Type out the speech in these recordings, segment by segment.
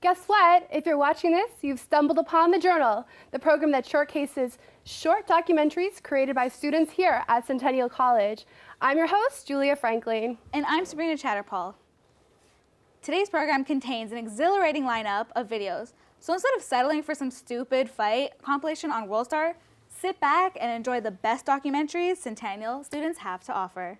Guess what? If you're watching this, you've stumbled upon The Journal, the program that showcases short documentaries created by students here at Centennial College. I'm your host, Julia Franklin. And I'm Sabrina Chatterpaul. Today's program contains an exhilarating lineup of videos. So instead of settling for some stupid fight compilation on WorldStar, sit back and enjoy the best documentaries Centennial students have to offer.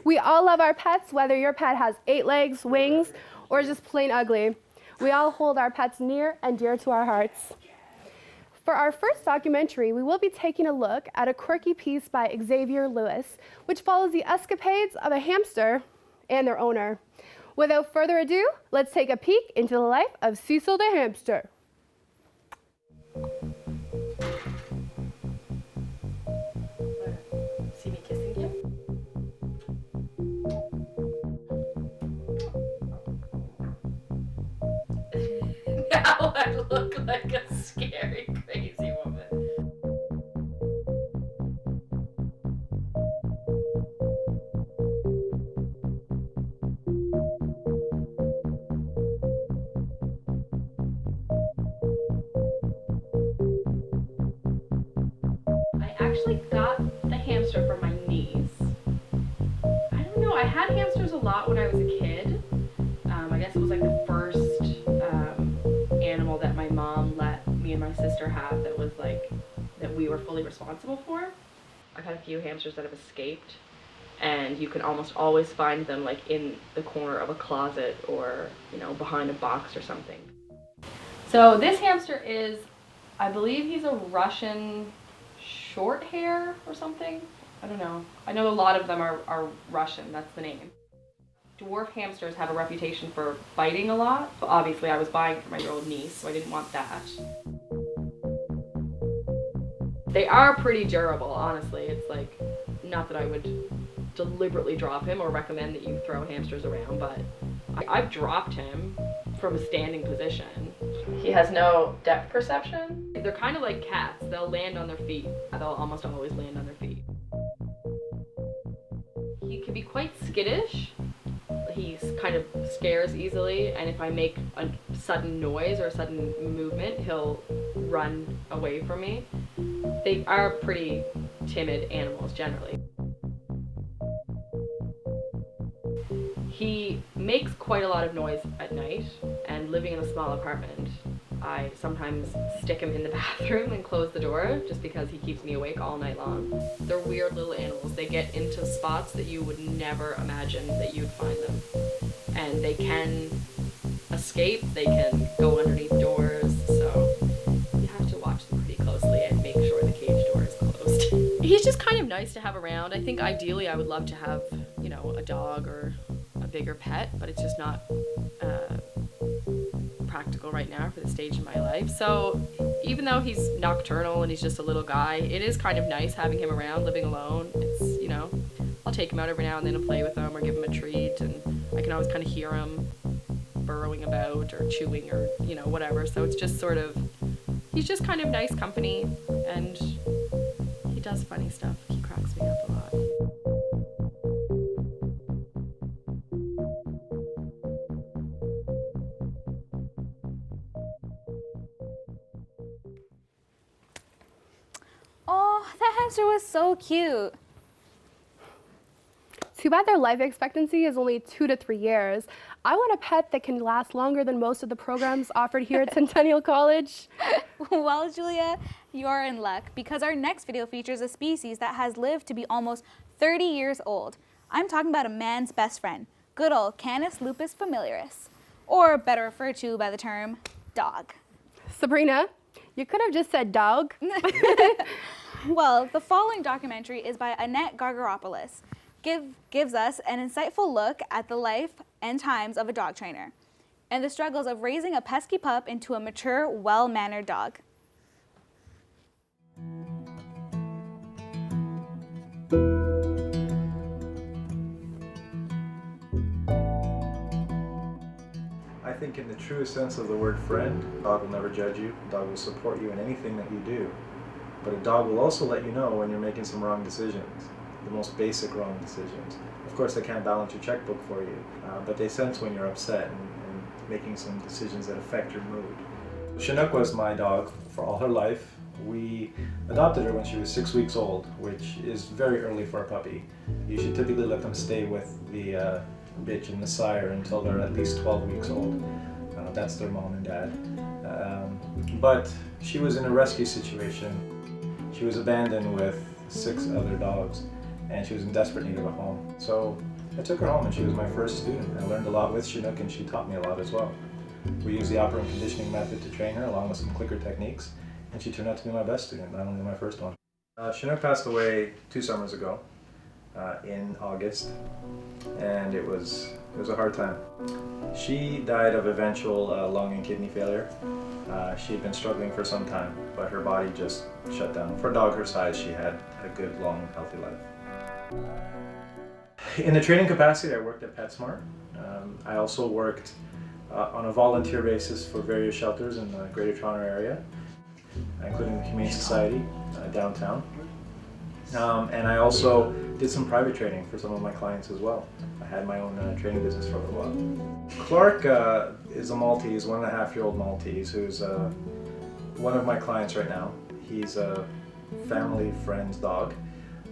We all love our pets, whether your pet has 8 legs, wings, or is just plain ugly. We all hold our pets near and dear to our hearts. For our first documentary, we will be taking a look at a quirky piece by Xavier Lewis, which follows the escapades of a hamster and their owner. Without further ado, let's take a peek into the life of Cecil the hamster. See me kissing him? Now I look like a scary, crazy woman. I actually got the hamster for my niece. I don't know, I had hamsters a lot when I was a kid. I guess it was like the first animal that my mom let me and my sister have that was like, that we were fully responsible for. I've had a few hamsters that have escaped, and you can almost always find them like in the corner of a closet or, you know, behind a box or something. So this hamster is, I believe he's a Russian short hair or something. I don't know. I know a lot of them are Russian, that's the name. Dwarf hamsters have a reputation for biting a lot, but obviously I was buying for my year-old niece, so I didn't want that. They are pretty durable, honestly. It's like, not that I would deliberately drop him or recommend that you throw hamsters around, but I've dropped him from a standing position. He has no depth perception. They're kind of like cats. They'll land on their feet. They'll almost always land on their feet. He can be quite skittish. He kind of scares easily, and if I make a sudden noise or a sudden movement, he'll run away from me. They are pretty timid animals generally. He makes quite a lot of noise at night, and living in a small apartment, I sometimes stick him in the bathroom and close the door just because he keeps me awake all night long. They're weird little animals. They get into spots that you would never imagine that you'd find them. And they can escape, they can go underneath doors, so you have to watch them pretty closely and make sure the cage door is closed. He's just kind of nice to have around. I think ideally I would love to have, you know, a dog or a bigger pet, but it's just not practical right now for the stage in my life. So even though he's nocturnal and he's just a little guy, it is kind of nice having him around, living alone. It's, you know, I'll take him out every now and then and play with him or give him a treat, and I can always kind of hear him burrowing about or chewing or, you know, whatever. So it's just sort of, he's just kind of nice company, and he does funny stuff. He cracks me up a lot. Oh, that hamster was so cute. Too bad their life expectancy is only 2 to 3 years. I want a pet that can last longer than most of the programs offered here at Centennial College. Well, Julia, you're in luck because our next video features a species that has lived to be almost 30 years old. I'm talking about a man's best friend, good old Canis lupus familiaris, or better referred to by the term dog. Sabrina, you could have just said dog. Well, the following documentary is by Annette Gargaropoulos. Gives us an insightful look at the life and times of a dog trainer and the struggles of raising a pesky pup into a mature, well-mannered dog. think in the truest sense of the word friend, a dog will never judge you. A dog will support you in anything that you do. But a dog will also let you know when you're making some wrong decisions, the most basic wrong decisions. Of course, they can't balance your checkbook for you, but they sense when you're upset and making some decisions that affect your mood. Chinook was my dog for all her life. We adopted her when she was 6 weeks old, which is very early for a puppy. You should typically let them stay with the bitch and the sire until they're at least 12 weeks old. That's their mom and dad. But she was in a rescue situation. She was abandoned with 6 other dogs, and she was in desperate need of a home. So I took her home, and she was my first student. I learned a lot with Chinook, and she taught me a lot as well. We used the operant conditioning method to train her, along with some clicker techniques, and she turned out to be my best student, not only my first one. Chinook passed away 2 summers ago, in August, and it was a hard time. She died of eventual lung and kidney failure. She had been struggling for some time, but her body just shut down. For a dog her size, she had a good, long, healthy life. In the training capacity, I worked at PetSmart. I also worked on a volunteer basis for various shelters in the Greater Toronto area, including the Humane Society downtown. And I also did some private training for some of my clients as well. I had my own training business for a little while. Clark is a Maltese, 1.5-year-old Maltese, who's one of my clients right now. He's a family friend's dog,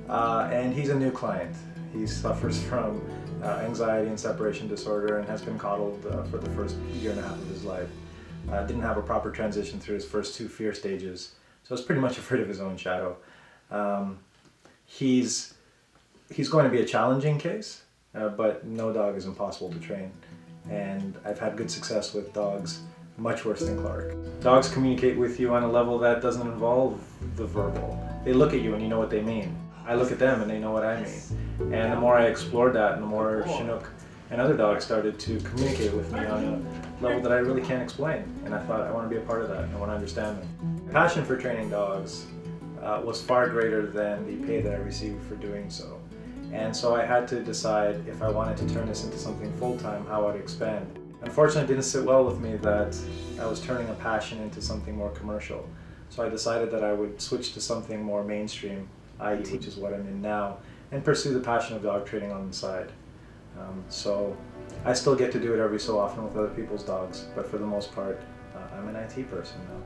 and he's a new client. He suffers from anxiety and separation disorder and has been coddled for the first 1.5 years of his life. Didn't have a proper transition through his first 2 fear stages, so he's pretty much afraid of his own shadow. He's going to be a challenging case, but no dog is impossible to train. And I've had good success with dogs much worse than Clark. Dogs communicate with you on a level that doesn't involve the verbal. They look at you and you know what they mean. I look at them and they know what I mean. And the more I explored that, and the more Chinook and other dogs started to communicate with me on a level that I really can't explain. And I thought, I want to be a part of that. I want to understand them. My passion for training dogs was far greater than the pay that I received for doing so. And so I had to decide if I wanted to turn this into something full-time, how I'd expand. Unfortunately, it didn't sit well with me that I was turning a passion into something more commercial. So I decided that I would switch to something more mainstream, IT, which is what I'm in now, and pursue the passion of dog training on the side. So I still get to do it every so often with other people's dogs, but for the most part, I'm an IT person now.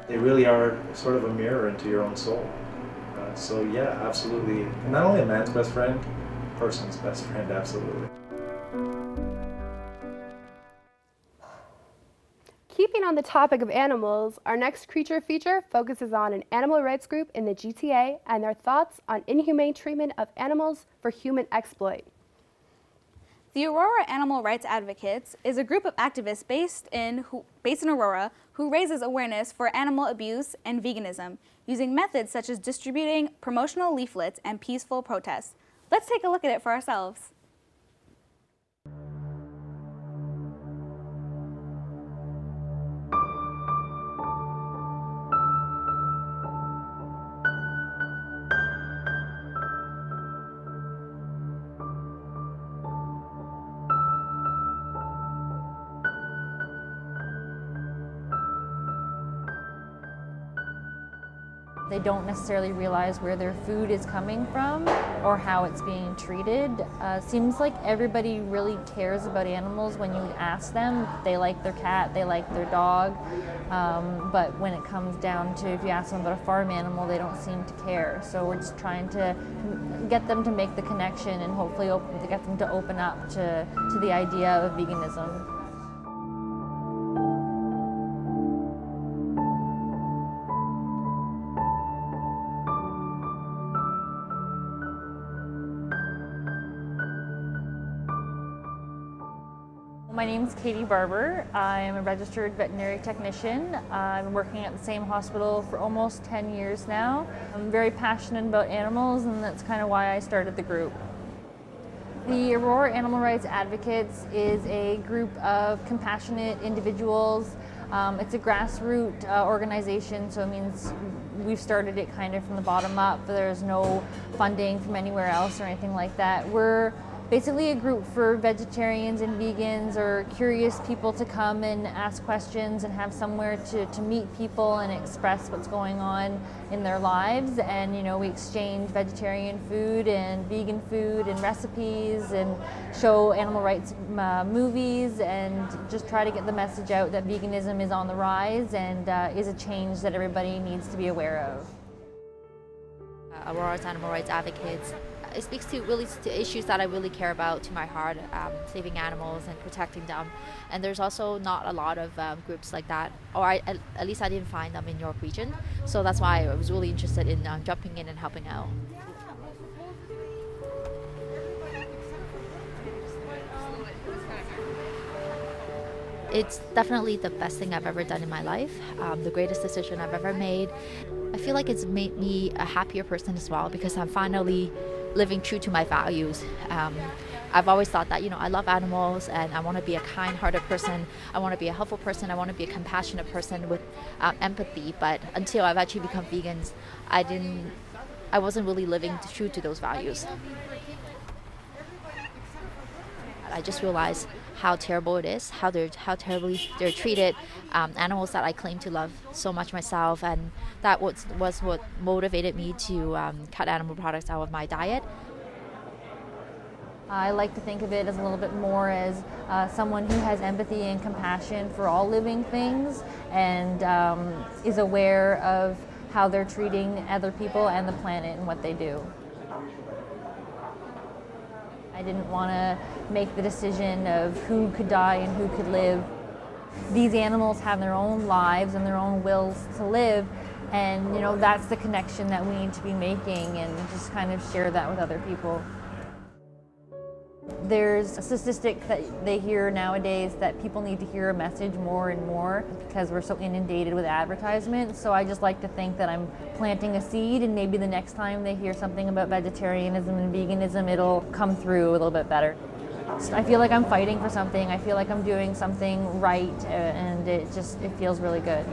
They really are sort of a mirror into your own soul. So yeah, absolutely. And not only a man's best friend, a person's best friend, absolutely. Keeping on the topic of animals, our next creature feature focuses on an animal rights group in the GTA and their thoughts on inhumane treatment of animals for human exploit. The Aurora Animal Rights Advocates is a group of activists based in Aurora who raises awareness for animal abuse and veganism using methods such as distributing promotional leaflets and peaceful protests. Let's take a look at it for ourselves. They don't necessarily realize where their food is coming from or how it's being treated. Seems like everybody really cares about animals when you ask them. They like their cat, they like their dog, but when it comes down to if you ask them about a farm animal, they don't seem to care. So we're just trying to get them to make the connection and hopefully get them to open up to the idea of veganism. My name's Katie Barber. I'm a registered veterinary technician. I've been working at the same hospital for almost 10 years now. I'm very passionate about animals, and that's kind of why I started the group. The Aurora Animal Rights Advocates is a group of compassionate individuals. It's a grassroots organization, so it means we've started it kind of from the bottom up. There's no funding from anywhere else or anything like that. We're basically a group for vegetarians and vegans or curious people to come and ask questions and have somewhere to meet people and express what's going on in their lives. And we exchange vegetarian food and vegan food and recipes and show animal rights movies and just try to get the message out that veganism is on the rise and is a change that everybody needs to be aware of. Aurora's animal rights advocates. It speaks to issues that I really care about to my heart, saving animals and protecting them. And there's also not a lot of groups like that, or at least I didn't find them in York region. So that's why I was really interested in jumping in and helping out. It's definitely the best thing I've ever done in my life, the greatest decision I've ever made. I feel like it's made me a happier person as well because I'm finally living true to my values. I've always thought that, I love animals and I want to be a kind-hearted person. I want to be a helpful person. I want to be a compassionate person with empathy. But until I've actually become vegan, I wasn't really living true to those values. I just realized how terrible it is, how terribly they're treated, animals that I claim to love so much myself, and that was what motivated me to cut animal products out of my diet. I like to think of it as a little bit more as someone who has empathy and compassion for all living things and is aware of how they're treating other people and the planet and what they do. I didn't want to make the decision of who could die and who could live. These animals have their own lives and their own wills to live, and that's the connection that we need to be making and just kind of share that with other people. There's a statistic that they hear nowadays that people need to hear a message more and more because we're so inundated with advertisements. So I just like to think that I'm planting a seed, and maybe the next time they hear something about vegetarianism and veganism, it'll come through a little bit better. I feel like I'm fighting for something. I feel like I'm doing something right, and it feels really good.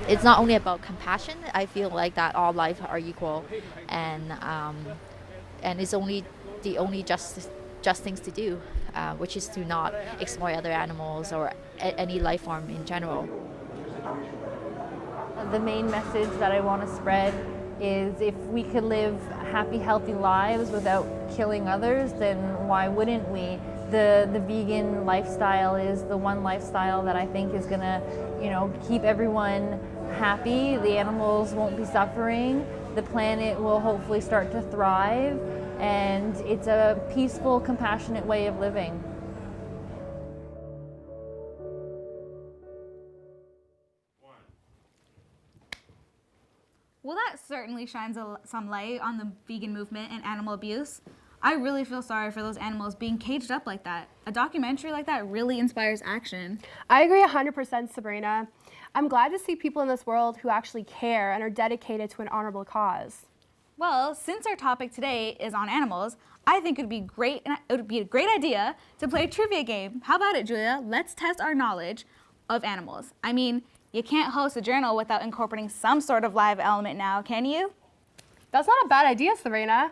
It's not only about compassion. I feel like that all life are equal, and it's only the only just things to do, which is to not exploit other animals or any life form in general. The main message that I want to spread is if we could live happy, healthy lives without killing others, then why wouldn't we? The vegan lifestyle is the one lifestyle that I think is gonna, keep everyone happy. The animals won't be suffering. The planet will hopefully start to thrive, and it's a peaceful, compassionate way of living. Well, that certainly shines some light on the vegan movement and animal abuse. I really feel sorry for those animals being caged up like that. A documentary like that really inspires action. I agree 100%, Sabrina. I'm glad to see people in this world who actually care and are dedicated to an honorable cause. Well, since our topic today is on animals, I think it would be a great idea to play a trivia game. How about it, Julia? Let's test our knowledge of animals. I mean, you can't host a journal without incorporating some sort of live element now, can you? That's not a bad idea, Sabrina.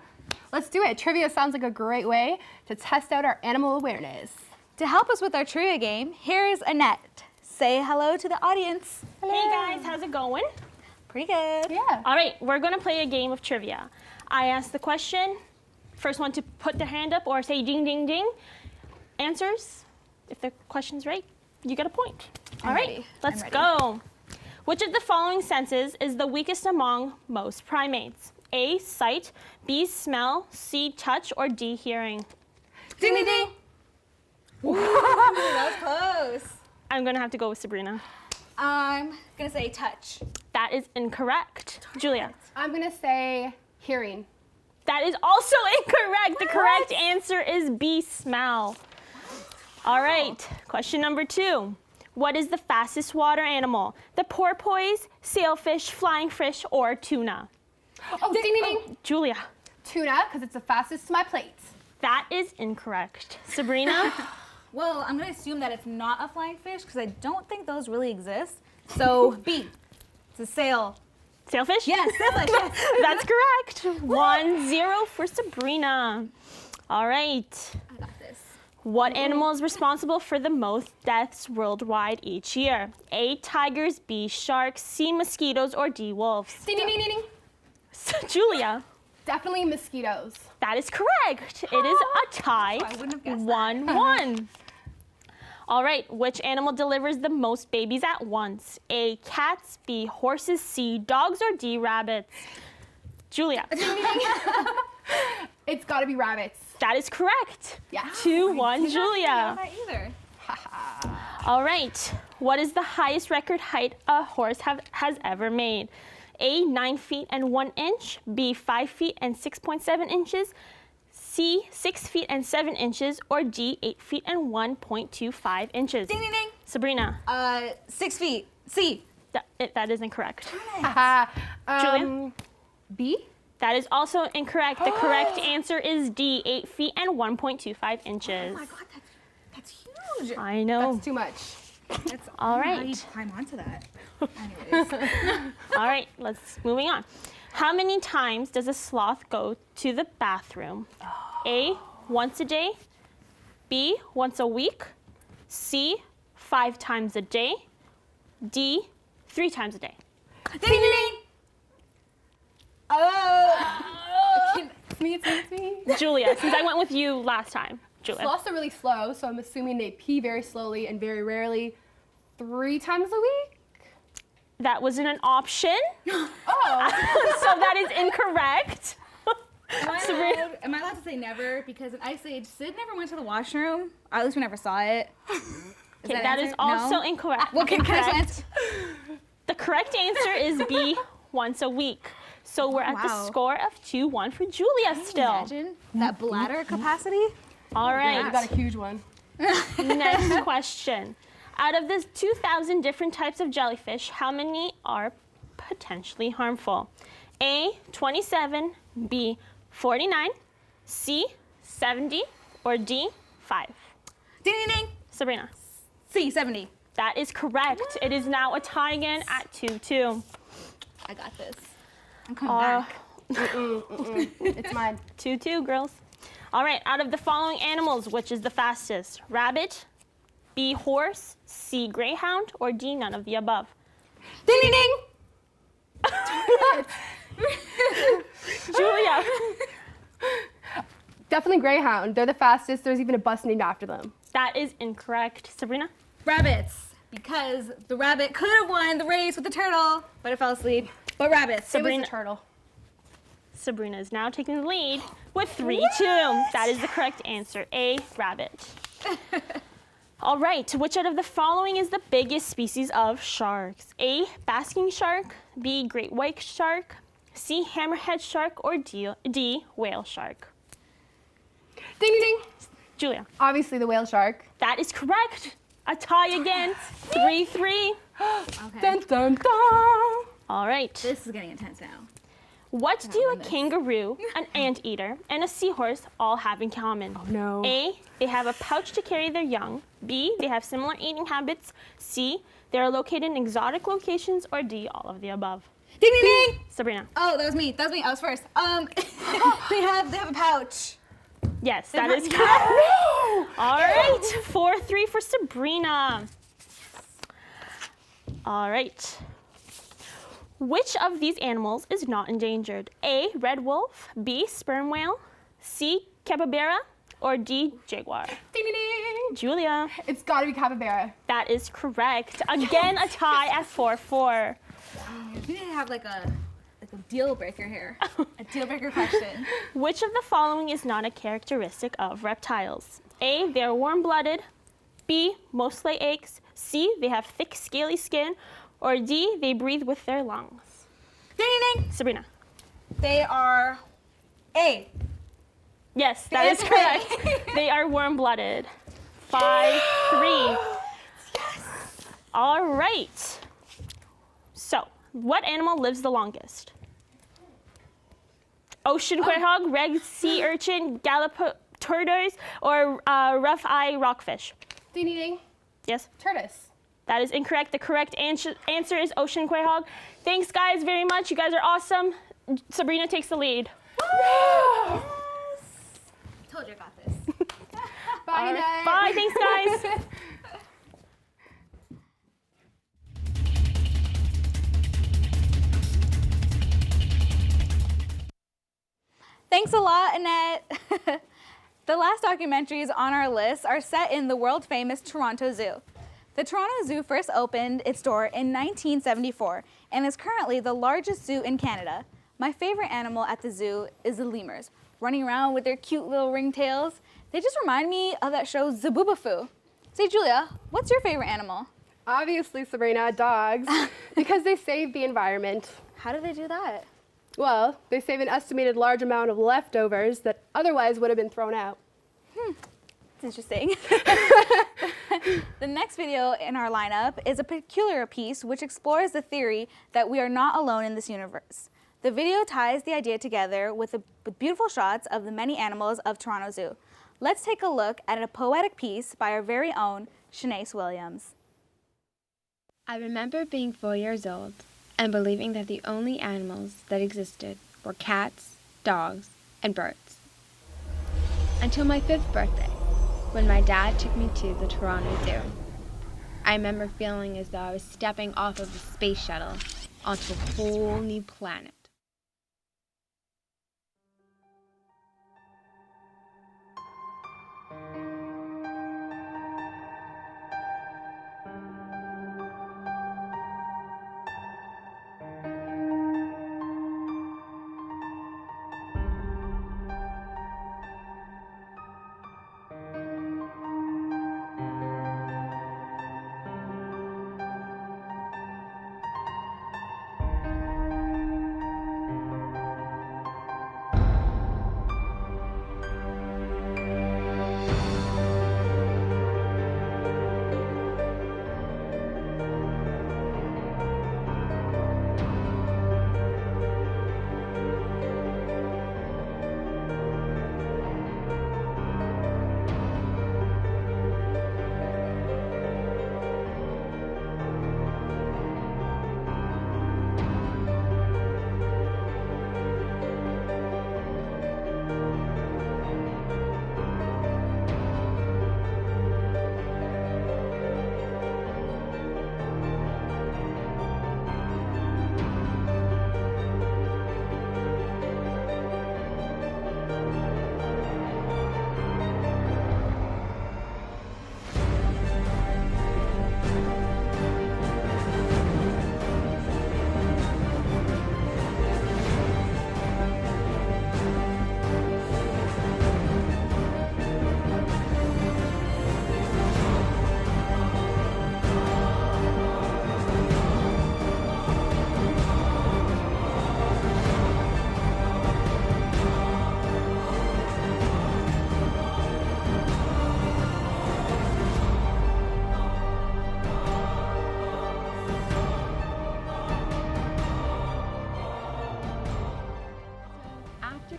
Let's do it. Trivia sounds like a great way to test out our animal awareness. To help us with our trivia game, here's Annette. Say hello to the audience. Hello. Hey guys, how's it going? Pretty good. Yeah. All right, we're gonna play a game of trivia. I ask the question, first one to put their hand up or say ding, ding, ding. Answers, if the question's right, you get a point. All right, let's go. Which of the following senses is the weakest among most primates? A, sight, B, smell, C, touch, or D, hearing? Ding, ding, ding. That was close. I'm gonna have to go with Sabrina. I'm gonna say touch. That is incorrect. Julia. I'm gonna say hearing. That is also incorrect. The correct answer is B, smell. All right, question number 2. What is the fastest water animal? The porpoise, sailfish, flying fish, or tuna? Oh, ding, ding, ding. Julia. Tuna, because it's the fastest to my plate. That is incorrect. Sabrina? Well, I'm gonna assume that it's not a flying fish because I don't think those really exist. So B, it's a sail. Sailfish? Yes, sailfish. Yes. That's correct. 1-0 for Sabrina. All right. I got this. What animal is responsible for the most deaths worldwide each year? A, tigers, B, sharks, C, mosquitoes, or D, wolves? Ding, ding, ding, ding, ding. Julia, Definitely mosquitoes. that is correct. It is a tie. I wouldn't have guessed 1-1. All right, which animal delivers the most babies at once? A, cats, B, horses, C, dogs, or D, rabbits? Julia, It's gotta be rabbits. that is correct. Yeah. 2-1, Julia. Not either. All right, what is the highest record height a horse has ever made? A, 9 feet and 1 inch, B, 5 feet and 6.7 inches, C, 6 feet and 7 inches, or D, 8 feet and 1.25 inches. Ding, ding, ding. Sabrina, 6 feet. C. that is incorrect. Julia? B? That is also incorrect. The correct answer is D, 8 feet and 1.25 inches. Oh my God, that's huge. I know. That's too much. That's All How do you right. climb onto that? Anyways. All right, moving on. How many times does a sloth go to the bathroom? A, once a day, B, once a week, C, 5 times a day, D, 3 times a day. Ding, ding, ding. It's me, it's me. Julia, since I went with you last time. Julia. Sloths are really slow, so I'm assuming they pee very slowly and very rarely 3 times a week. That wasn't an option, Oh. so that is incorrect. Am I allowed to say never? Because in Ice Age, Sid never went to the washroom. Or at least we never saw it. Okay, that is also incorrect. Well, can I Incorrect. The correct answer is B, once a week. So we're at the wow. score of 2-1 for Julia still. Imagine that bladder capacity. All I right, got a huge one. next question. Out of the 2,000 different types of jellyfish, how many are potentially harmful? A, 27, B, 49, C, 70, or D, 5? Ding, ding, ding. Sabrina. C, 70. That is correct. It is now a tie again at 2-2. I got this. I'm coming back. It's mine. 2-2, girls. All right, out of the following animals, which is the fastest? Rabbit, B, horse, C, greyhound, or D, none of the above? Ding, ding, ding. Julia. Definitely greyhound. They're the fastest. There's even a bus named after them. That is incorrect. Sabrina? Rabbits. Because the rabbit could have won the race with the turtle, but it fell asleep. But rabbits. Sabrina. It was a turtle. Sabrina is now taking the lead with 3-2. That is the correct answer. A, rabbit. All right, which out of the following is the biggest species of sharks? A, basking shark, B, great white shark, C, hammerhead shark, or D, whale shark? Ding, ding, ding. Julia. Obviously the whale shark. That is correct. A tie again. 3-3. Okay. Dun, dun, dun. All right. This is getting intense now. What do a kangaroo, an anteater, and a seahorse all have in common? No. A, they have a pouch to carry their young. B, they have similar eating habits. C, they are located in exotic locations. Or D, all of the above? Ding, ding, ding. Sabrina. Oh, that was me. That was me. I was first. They have a pouch. Yes, that is correct. All right, 4-3 for Sabrina. All right. Which of these animals is not endangered? A, red wolf, B, sperm whale, C, capybara, or D, jaguar? Ding, ding, ding. Julia. It's gotta be capybara. That is correct. Again, a tie at 4-4. We need to have like a deal breaker here. A deal breaker question. Which of the following is not a characteristic of reptiles? A, they are warm-blooded. B, most lay eggs. C, they have thick, scaly skin. Or D, they breathe with their lungs. Ding, ding, ding. Sabrina. They are A. Yes, that is correct. They are warm-blooded. 5-3. All right. So, what animal lives the longest? Ocean quail, red sea urchin, gallop tortoise, or rough-eye rockfish? Ding, ding, ding. Yes? Tortoise. That is incorrect. The correct answer is ocean quail. Thanks, guys, very much. You guys are awesome. Sabrina takes the lead. Told you I got this. Bye, Nat. Bye. Thanks, guys. Thanks a lot, Annette. The last documentaries on our list are set in the world-famous Toronto Zoo. The Toronto Zoo first opened its door in 1974 and is currently the largest zoo in Canada. My favorite animal at the zoo is the lemurs, running around with their cute little ringtails. They just remind me of that show Zooboo. Say, Julia, what's your favorite animal? Obviously, Sabrina, dogs, because they save the environment. How do they do that? Well, they save an estimated large amount of leftovers that otherwise would have been thrown out. It's interesting. The next video in our lineup is a peculiar piece which explores the theory that we are not alone in this universe. The video ties the idea together with beautiful shots of the many animals of Toronto Zoo. Let's take a look at a poetic piece by our very own Shanace Williams. I remember being 4 years old and believing that the only animals that existed were cats, dogs, and birds. Until my 5th birthday, when my dad took me to the Toronto Zoo. I remember feeling as though I was stepping off of a space shuttle onto a whole new planet.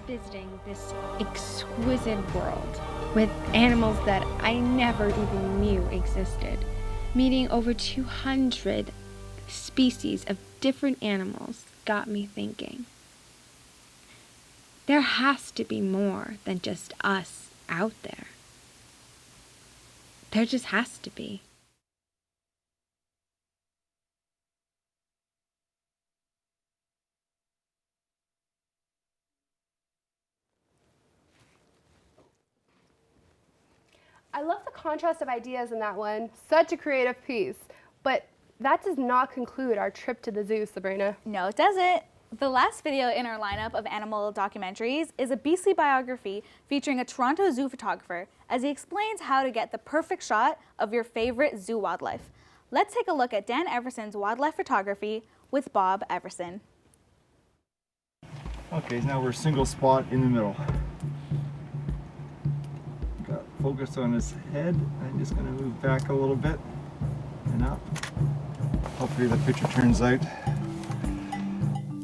Visiting this exquisite world with animals that I never even knew existed, meeting over 200 species of different animals got me thinking. There has to be more than just us out there. There just has to be. I love the contrast of ideas in that one. Such a creative piece. But that does not conclude our trip to the zoo, Sabrina. No, it doesn't. The last video in our lineup of animal documentaries is a beastly biography featuring a Toronto Zoo photographer as he explains how to get the perfect shot of your favorite zoo wildlife. Let's take a look at Dan Everson's wildlife photography with Bob Everson. Okay, now we're single spot in the middle. Got focus on his head. I'm just going to move back a little bit and up. Hopefully the picture turns out.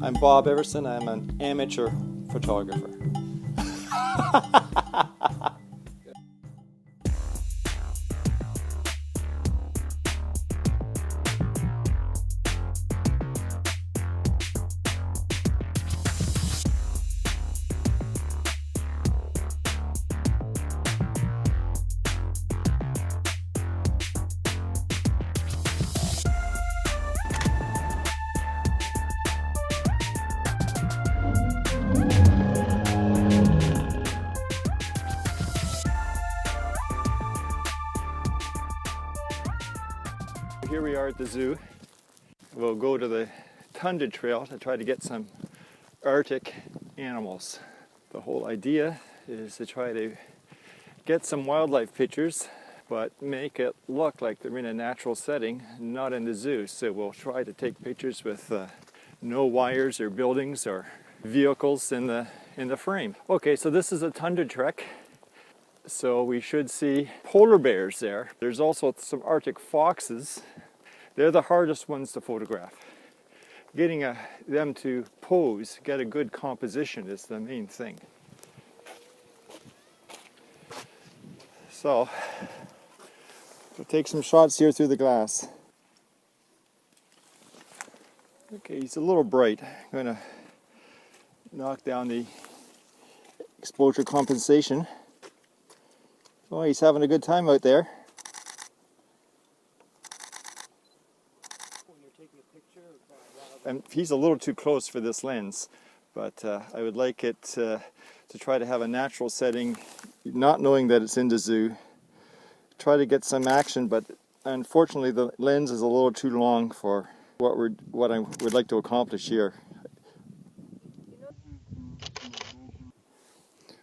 I'm Bob Everson. I'm an amateur photographer. here we are at the zoo. We'll go to the Tundra Trail to try to get some Arctic animals. The whole idea is to try to get some wildlife pictures, but make it look like they're in a natural setting, not in the zoo. So we'll try to take pictures with no wires or buildings or vehicles in the frame. Okay, so this is a tundra trek. So we should see polar bears there. There's also some Arctic foxes. They're the hardest ones to photograph. Getting them to pose, get a good composition is the main thing. So, we'll take some shots here through the glass. Okay, he's a little bright. I'm going to knock down the exposure compensation. Oh, he's having a good time out there. And he's a little too close for this lens, but I would like it to try to have a natural setting, not knowing that it's in the zoo. Try to get some action, but unfortunately the lens is a little too long for what I would like to accomplish here.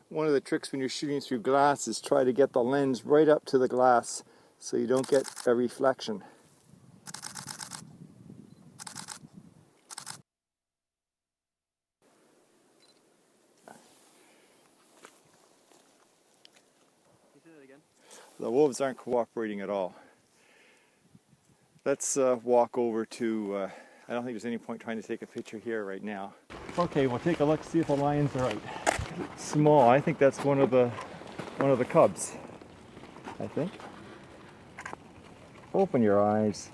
One of the tricks when you're shooting through glass is try to get the lens right up to the glass so you don't get a reflection. The wolves aren't cooperating at all. Let's walk over to, I don't think there's any point trying to take a picture here right now. Okay, we'll take a look, see if the lions are out. Small, I think that's one of the cubs, I think. Open your eyes.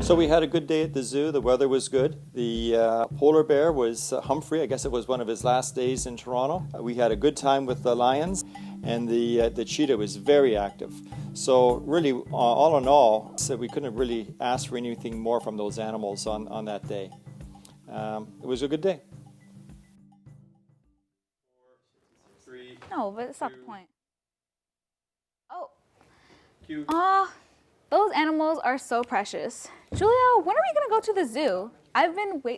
So we had a good day at the zoo. The weather was good. The polar bear was Humphrey. I guess it was one of his last days in Toronto. We had a good time with the lions, and the cheetah was very active. So really, all in all, so we couldn't have really asked for anything more from those animals on that day. It was a good day. No, but it's not the point. Oh. Cute. Those animals are so precious. Julia, when are we gonna go to the zoo? I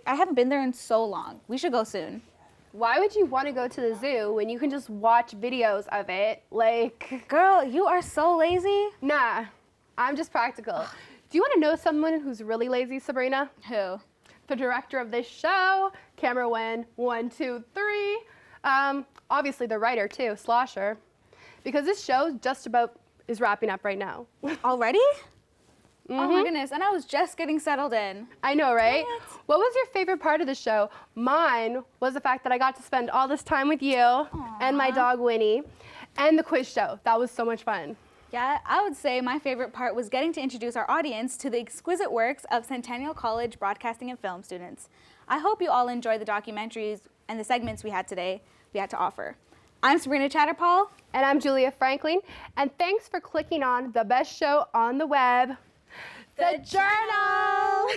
haven't been there in so long. We should go soon. Why would you want to go to the zoo when you can just watch videos of it? Like, Girl, you are so lazy. nah, I'm just practical. Do you want to know someone who's really lazy, Sabrina? Who? The director of this show, camera win 1, 2, 3. Obviously the writer too, Slosher, because this show just about is wrapping up right now. Already? Oh my goodness, and I was just getting settled in. I know, right? What? What was your favorite part of the show? Mine was the fact that I got to spend all this time with you and my dog Winnie, and the quiz show. That was so much fun. Yeah, I would say my favorite part was getting to introduce our audience to the exquisite works of Centennial College broadcasting and film students. I hope you all enjoyed the documentaries and the segments we had to offer. I'm Sabrina Chatterpaul. And I'm Julia Franklin. And thanks for clicking on the best show on the web, The Journal.